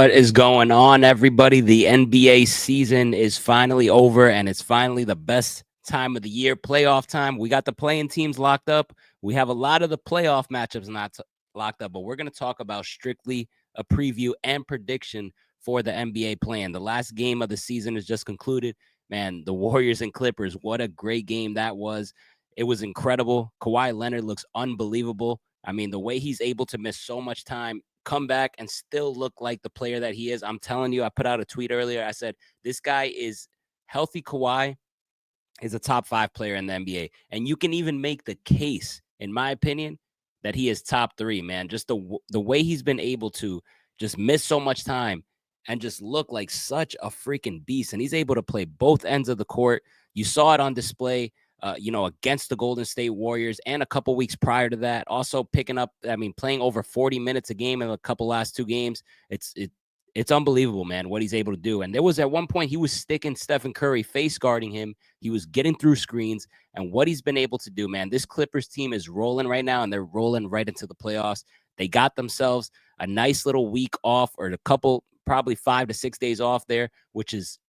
What is going on, everybody? The NBA season is finally over, and it's finally the best time of the year, playoff time. We got the playing teams locked up. We have a lot of the playoff matchups locked up, but we're going to talk about strictly a preview and prediction for the NBA plan. The last game of the season is just concluded. Man, the Warriors and Clippers, what a great game that was. It was incredible. Kawhi Leonard looks unbelievable. I mean, the way he's able to miss so much time, come back and still look like the player that he is. I'm telling you, I put out a tweet earlier. I said, this guy is healthy. Kawhi is a top 5 player in the NBA. And you can even make the case, in my opinion, that he is top 3, man. Just the way he's been able to just miss so much time and just look like such a freaking beast. And he's able to play both ends of the court. You saw it on display, against the Golden State Warriors and a couple weeks prior to that. Also playing over 40 minutes a game in a couple last 2 games. It's unbelievable, man, what he's able to do. And there was at one point he was sticking Stephen Curry, face guarding him. He was getting through screens, and what he's been able to do, man. This Clippers team is rolling right now, and they're rolling right into the playoffs. They got themselves a nice little week off, or a couple, probably 5 to 6 days off there, which is,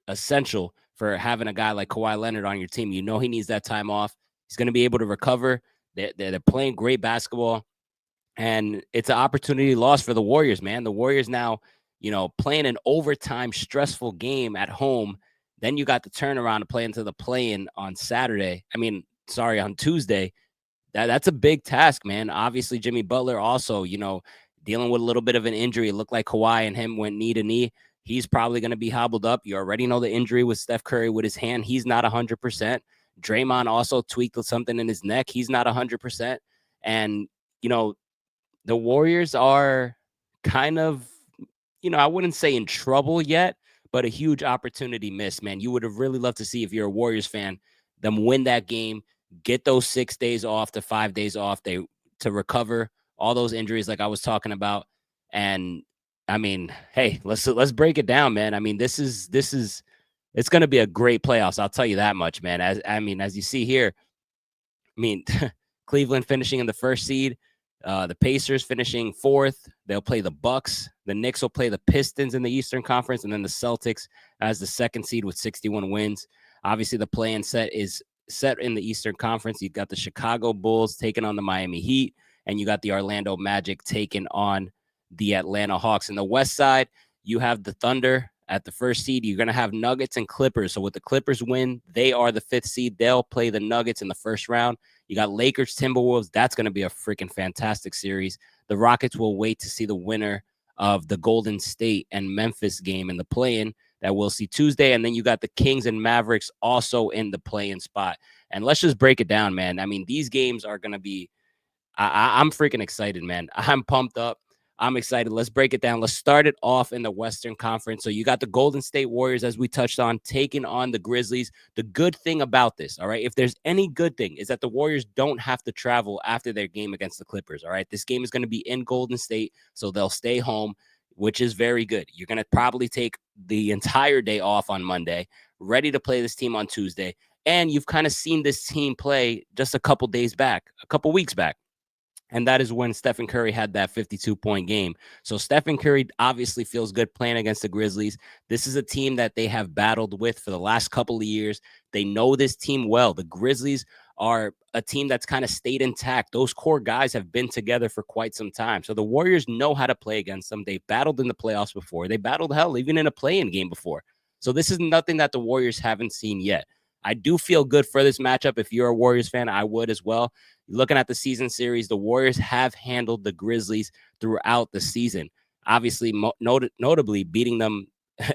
essential for having a guy like Kawhi Leonard on your team. You know he needs that time off. He's going to be able to recover. They're playing great basketball. And it's an opportunity lost for the Warriors, man. The Warriors now, playing an overtime stressful game at home. Then you got the turnaround to play into the play-in on on Tuesday. That's a big task, man. Obviously, Jimmy Butler also, dealing with a little bit of an injury. It looked like Kawhi and him went knee to knee. He's probably going to be hobbled up. You already know the injury with Steph Curry with his hand. He's not 100%. Draymond also tweaked something in his neck. He's not 100%. And, the Warriors are kind of, I wouldn't say in trouble yet, but a huge opportunity missed, man. You would have really loved to see, if you're a Warriors fan, them win that game, get those 6 days off to 5 days off to recover all those injuries like I was talking about. And hey, let's break it down, man. This is it's going to be a great playoffs. I'll tell you that much, man. As you see here, Cleveland finishing in the first seed, the Pacers finishing 4th. They'll play the Bucks. The Knicks will play the Pistons in the Eastern Conference, and then the Celtics as the 2nd seed with 61 wins. Obviously, the play-in set is set in the Eastern Conference. You've got the Chicago Bulls taking on the Miami Heat, and you got the Orlando Magic taking on the Atlanta Hawks. In the West side, you have the Thunder at the 1st seed. You're going to have Nuggets and Clippers. So with the Clippers win, they are the 5th seed. They'll play the Nuggets in the first round. You got Lakers, Timberwolves. That's going to be a freaking fantastic series. The Rockets will wait to see the winner of the Golden State and Memphis game in the play-in that we'll see Tuesday. And then you got the Kings and Mavericks also in the play-in spot. And let's just break it down, man. These games are going to be I'm freaking excited, man. I'm pumped up. I'm excited. Let's break it down. Let's start it off in the Western Conference. So you got the Golden State Warriors, as we touched on, taking on the Grizzlies. The good thing about this, all right, if there's any good thing, is that the Warriors don't have to travel after their game against the Clippers, all right? This game is going to be in Golden State, so they'll stay home, which is very good. You're going to probably take the entire day off on Monday, ready to play this team on Tuesday, and you've kind of seen this team play just a couple weeks back. And that is when Stephen Curry had that 52-point game. So Stephen Curry obviously feels good playing against the Grizzlies. This is a team that they have battled with for the last couple of years. They know this team well. The Grizzlies are a team that's kind of stayed intact. Those core guys have been together for quite some time. So the Warriors know how to play against them. They've battled in the playoffs before. They battled, hell, even in a play-in game before. So this is nothing that the Warriors haven't seen yet. I do feel good for this matchup. If you're a Warriors fan, I would as well. Looking at the season series, the Warriors have handled the Grizzlies throughout the season. Obviously, notably beating them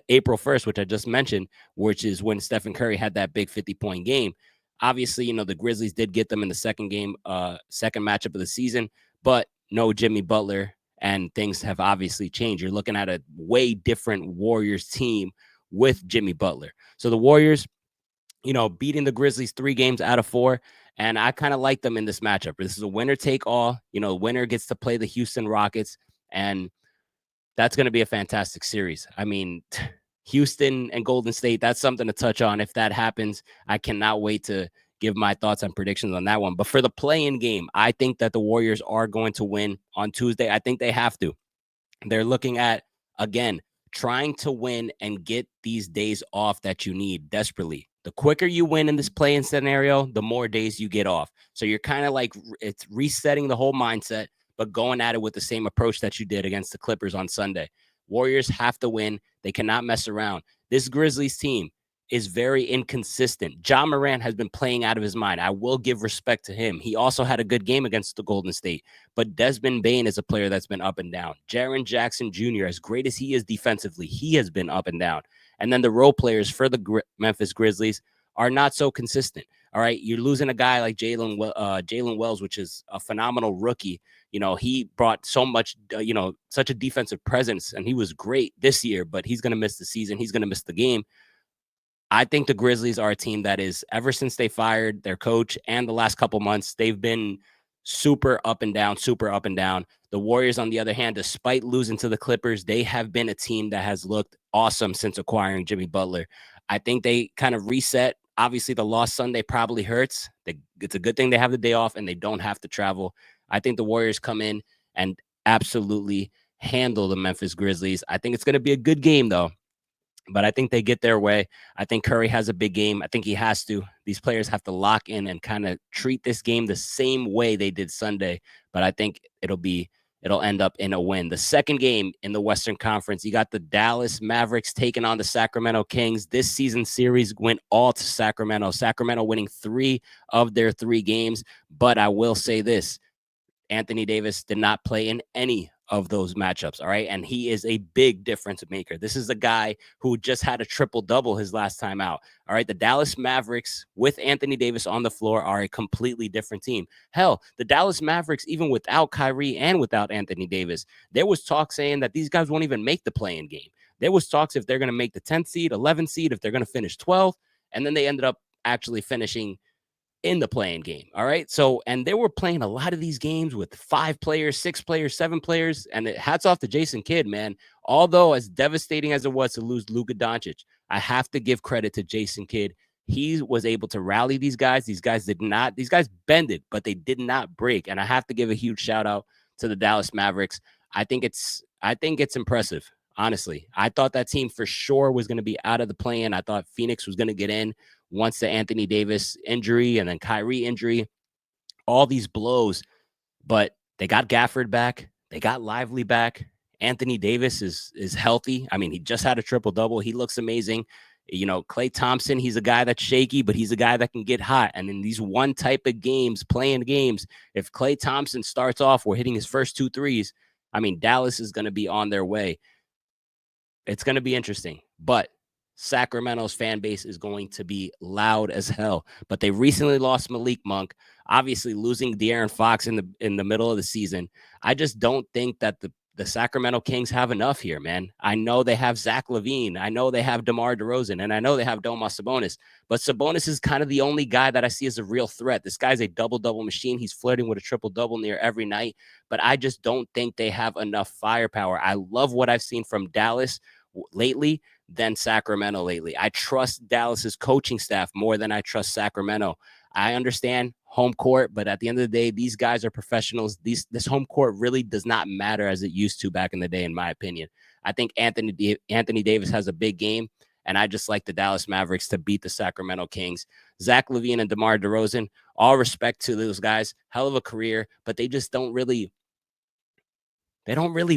April 1st, which I just mentioned, which is when Stephen Curry had that big 50-point game. Obviously, the Grizzlies did get them in the second matchup of the season, but no Jimmy Butler, and things have obviously changed. You're looking at a way different Warriors team with Jimmy Butler. So the Warriors, beating the Grizzlies 3 games out of 4. And I kind of like them in this matchup. This is a winner take all. Winner gets to play the Houston Rockets. And that's going to be a fantastic series. Houston and Golden State, that's something to touch on. If that happens, I cannot wait to give my thoughts and predictions on that one. But for the play-in game, I think that the Warriors are going to win on Tuesday. I think they have to. They're looking at Again, trying to win and get these days off that you need desperately. The quicker you win in this play-in scenario, the more days you get off. So you're kind of like it's resetting the whole mindset, but going at it with the same approach that you did against the Clippers on Sunday. Warriors have to win. They cannot mess around. This Grizzlies team is very inconsistent. Ja Morant has been playing out of his mind. I will give respect to him. He also had a good game against the Golden State, but Desmond Bane is a player that's been up and down. Jaren Jackson Jr., as great as he is defensively, he has been up and down. And then the role players for the Memphis Grizzlies are not so consistent. All right, you're losing a guy like Jalen Wells, which is a phenomenal rookie. You know, he brought so much, such a defensive presence, and he was great this year, but he's going to miss the season. He's going to miss the game. I think the Grizzlies are a team that is, ever since they fired their coach and the last couple months, they've been super up and down, super up and down. The Warriors, on the other hand, despite losing to the Clippers, they have been a team that has looked awesome since acquiring Jimmy Butler. I think they kind of reset. Obviously, the loss Sunday probably hurts. It's a good thing they have the day off and they don't have to travel. I think the Warriors come in and absolutely handle the Memphis Grizzlies. I think it's going to be a good game, though. But I think they get their way. I think Curry has a big game. I think he has to. These players have to lock in and kind of treat this game the same way they did Sunday. But I think it'll end up in a win. The second game in the Western Conference, you got the Dallas Mavericks taking on the Sacramento Kings. This season series went all to Sacramento. Sacramento winning 3 of their 3 games. But I will say this, Anthony Davis did not play in any of those matchups. All right. And he is a big difference maker. This is a guy who just had a triple double his last time out. All right. The Dallas Mavericks with Anthony Davis on the floor are a completely different team. Hell, the Dallas Mavericks, even without Kyrie and without Anthony Davis, there was talk saying that these guys won't even make the play-in game. There was talks if they're going to make the 10th seed, 11th seed, if they're going to finish 12th. And then they ended up actually finishing in the playing game. All right. So, and they were playing a lot of these games with 5 players, 6 players, 7 players. And hats off to Jason Kidd, man. Although as devastating as it was to lose Luka Doncic, I have to give credit to Jason Kidd. He was able to rally these guys. These guys bended, but they did not break. And I have to give a huge shout out to the Dallas Mavericks. I think it's impressive. Honestly, I thought that team for sure was going to be out of the play-in. I thought Phoenix was going to get in once the Anthony Davis injury and then Kyrie injury, all these blows. But they got Gafford back. They got Lively back. Anthony Davis is healthy. I mean, he just had a triple-double. He looks amazing. You know, Klay Thompson, he's a guy that's shaky, but he's a guy that can get hot. And in these one type of games, playing games, if Klay Thompson starts off or hitting his first 2 threes, I mean, Dallas is going to be on their way. It's going to be interesting, but Sacramento's fan base is going to be loud as hell. But they recently lost Malik Monk, obviously losing De'Aaron Fox in the middle of the season. I just don't think that the Sacramento Kings have enough here, man. I know they have Zach LaVine. I know they have DeMar DeRozan, and I know they have Domas Sabonis. But Sabonis is kind of the only guy that I see as a real threat. This guy's a double-double machine. He's flirting with a triple-double near every night. But I just don't think they have enough firepower. I love what I've seen from Dallas lately than Sacramento lately. I trust Dallas's coaching staff more than I trust Sacramento. I understand home court, but at the end of the day, these guys are professionals. This home court really does not matter as it used to back in the day, in my opinion. I think Anthony Davis has a big game, and I just like the Dallas Mavericks to beat the Sacramento Kings. Zach LaVine and DeMar DeRozan, all respect to those guys, hell of a career, but they don't really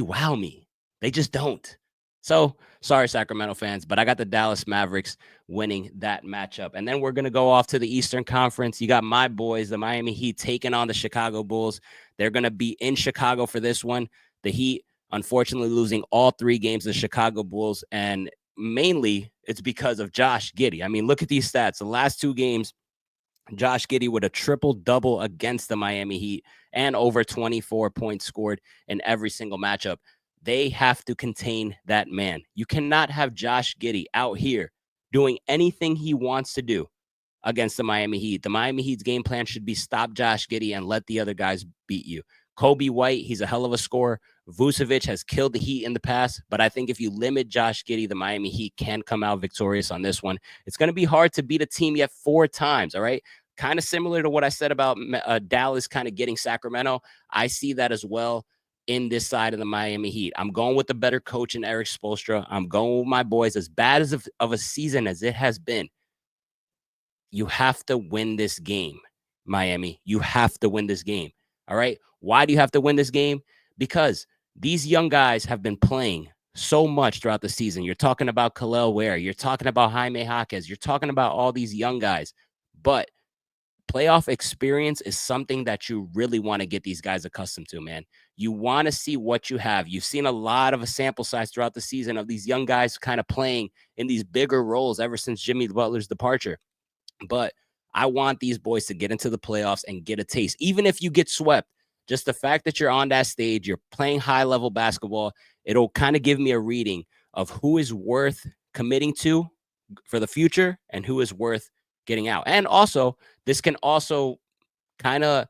wow me. They just don't. So, sorry, Sacramento fans, but I got the Dallas Mavericks winning that matchup. And then we're going to go off to the Eastern Conference. You got my boys, the Miami Heat, taking on the Chicago Bulls. They're going to be in Chicago for this one. The Heat, unfortunately, losing all 3 games to the Chicago Bulls. And mainly, it's because of Josh Giddey. I mean, look at these stats. The last 2 games, Josh Giddey with a triple-double against the Miami Heat and over 24 points scored in every single matchup. They have to contain that man. You cannot have Josh Giddey out here doing anything he wants to do against the Miami Heat. The Miami Heat's game plan should be stop Josh Giddey and let the other guys beat you. Kobe White, he's a hell of a scorer. Vucevic has killed the Heat in the past, but I think if you limit Josh Giddey, the Miami Heat can come out victorious on this one. It's going to be hard to beat a team yet 4 times, all right? Kind of similar to what I said about Dallas kind of getting Sacramento. I see that as well. in this side of the Miami Heat. I'm going with the better coach in Erik Spoelstra. I'm going with my boys. As bad as of a season as it has been, you have to win this game, Miami. You have to win this game. All right. Why do you have to win this game? Because these young guys have been playing so much throughout the season. You're talking about Kel'el Ware. You're talking about Jaime Jaquez. You're talking about all these young guys. But playoff experience is something that you really want to get these guys accustomed to, man. You want to see what you have. You've seen a lot of a sample size throughout the season of these young guys kind of playing in these bigger roles ever since Jimmy Butler's departure. But I want these boys to get into the playoffs and get a taste. Even if you get swept, just the fact that you're on that stage, you're playing high-level basketball, it'll kind of give me a reading of who is worth committing to for the future and who is worth getting out. And also, this can also kind of,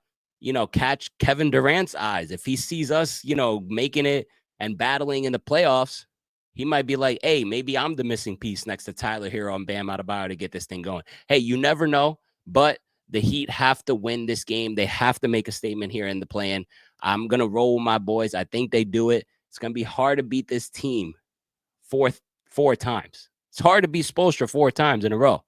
catch Kevin Durant's eyes. If he sees us, making it and battling in the playoffs, he might be like, hey, maybe I'm the missing piece next to Tyler Hero and Bam Adebayo to get this thing going. Hey, you never know, but the Heat have to win this game. They have to make a statement here in the play-in. I'm going to roll with my boys. I think they do it. It's going to be hard to beat this team four times. It's hard to beat Spoelstra 4 times in a row.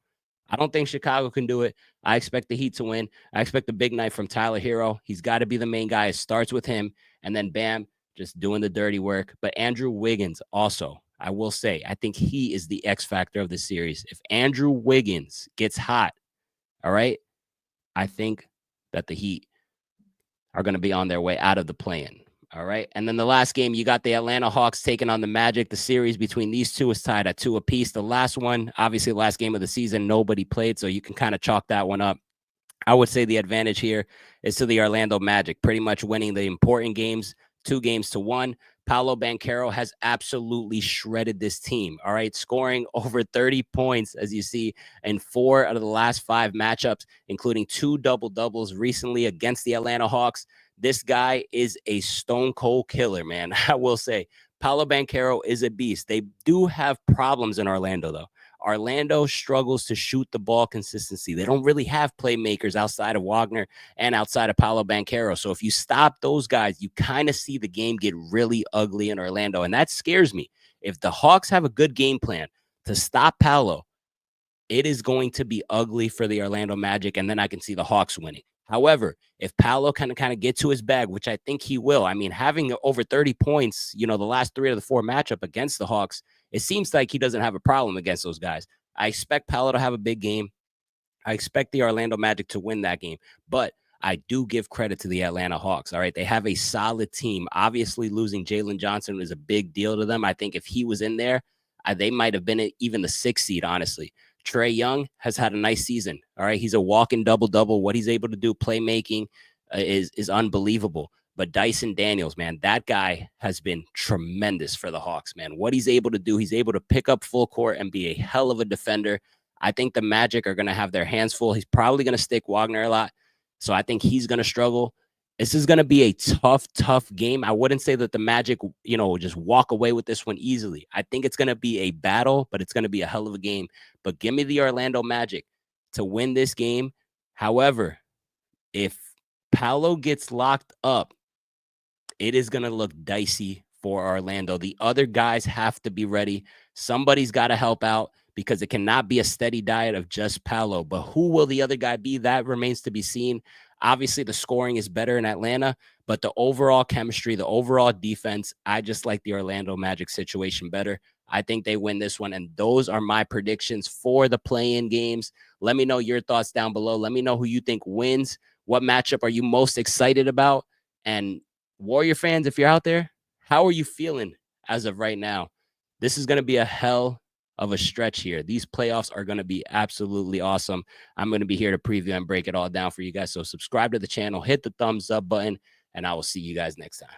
I don't think Chicago can do it. I expect the Heat to win. I expect the big night from Tyler Hero. He's got to be the main guy. It starts with him, and then Bam just doing the dirty work. But Andrew Wiggins also, I will say, I think he is the X factor of the series. If Andrew Wiggins gets hot, all right, I think that the Heat are going to be on their way out of the play-in. All right. And then the last game, you got the Atlanta Hawks taking on the Magic. The series between these two is tied at 2 apiece. The last one, obviously, the last game of the season, nobody played, so you can kind of chalk that one up. I would say the advantage here is to the Orlando Magic, pretty much winning the important games, 2-1. Paolo Banchero has absolutely shredded this team, all right, scoring over 30 points, as you see, in 4 out of the last 5 matchups, including 2 double-doubles recently against the Atlanta Hawks. This guy is a stone-cold killer, man. I will say, Paolo Banchero is a beast. They do have problems in Orlando, though. Orlando struggles to shoot the ball consistency. They don't really have playmakers outside of Wagner and outside of Paolo Banchero. So if you stop those guys, you kind of see the game get really ugly in Orlando. And that scares me. If the Hawks have a good game plan to stop Paolo, it is going to be ugly for the Orlando Magic. And then I can see the Hawks winning. However, if Paolo kind of get to his bag, which I think he will, I mean, having over 30 points, the last 3 of the 4 matchup against the Hawks, it seems like he doesn't have a problem against those guys. I expect Paolo to have a big game. I expect the Orlando Magic to win that game, but I do give credit to the Atlanta Hawks. All right. They have a solid team. Obviously, losing Jalen Johnson was a big deal to them. I think if he was in there, they might have been even the 6th seed, honestly. Trae Young has had a nice season. All right. He's a walking double-double. What he's able to do, playmaking, is unbelievable. But Dyson Daniels, man, that guy has been tremendous for the Hawks, man. What he's able to do, he's able to pick up full court and be a hell of a defender. I think the Magic are going to have their hands full. He's probably going to stick Wagner a lot. So I think he's going to struggle. This is going to be a tough game. I wouldn't say that the Magic, just walk away with this one easily. I think it's going to be a battle, but it's going to be a hell of a game. But give me the Orlando Magic to win this game. However, if Paolo gets locked up, it is going to look dicey for Orlando. The other guys have to be ready. Somebody's got to help out because it cannot be a steady diet of just Paolo. But who will the other guy be? That remains to be seen. Obviously, the scoring is better in Atlanta, but the overall chemistry, the overall defense, I just like the Orlando Magic situation better. I think they win this one, and those are my predictions for the play-in games. Let me know your thoughts down below. Let me know who you think wins. What matchup are you most excited about? And Warrior fans, if you're out there, how are you feeling as of right now? This is going to be a hell of a stretch here. These playoffs are going to be absolutely awesome. I'm going to be here to preview and break it all down for you guys. So subscribe to the channel, hit the thumbs up button, and I will see you guys next time.